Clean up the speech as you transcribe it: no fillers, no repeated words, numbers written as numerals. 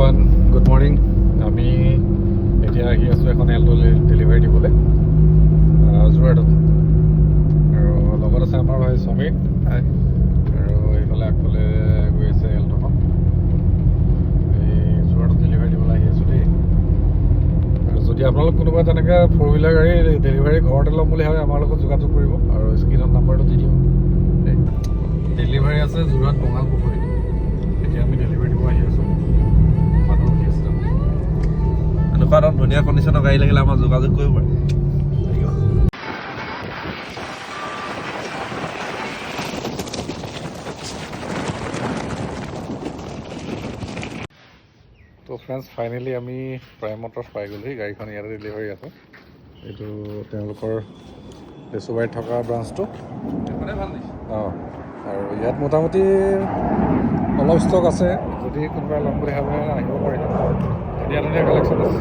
Everyone, good morning. আমি এতিয়া আহি আছোঁ এখন এল্টো ডেলিভাৰী দিবলৈ যোৰহাটত, আৰু লগত আছে আমাৰ ভাই সমীৰ, আৰু এইফালে আগফালে গৈ আছে এল্টোখন। এই যোৰহাটত ডেলিভাৰী দিবলৈ আহি আছোঁ দেই। আৰু যদি আপোনালোক কোনোবা তেনেকৈ 4-wheeler গাড়ী ডেলিভাৰী ঘৰতে ল'ম বুলি ভাবে, আমাৰ লগত যোগাযোগ কৰিব, আৰু স্ক্ৰীনত নাম্বাৰটো দি দিওঁ দেই। ডেলিভাৰী আছে যোৰহাট বঙাল পুখুৰী। এতিয়া আমি ডেলিভাৰী দিব আহি আছোঁ। এনেকুৱা এটা ধুনীয়া কণ্ডিশ্যনৰ গাড়ী লাগিলে আমাৰ যোগাযোগ কৰিব পাৰে। তো ফ্ৰেণ্ডছ, ফাইনেলি আমি প্ৰাইম মটৰ্ছ পাই গ'লোহি। গাড়ীখন ইয়াতে ডেলিভাৰী আছে। এইটো তেওঁলোকৰ লেচুবাৰীত থকা ব্ৰাঞ্চটো। অঁ, আৰু ইয়াত মোটামুটি অলপ ষ্টক আছে। যদি কোনোবাই ল'ম বুলি ভাবে আহিব পাৰে। ধুনীয়া ধুনীয়া কালেকশ্যন আছে।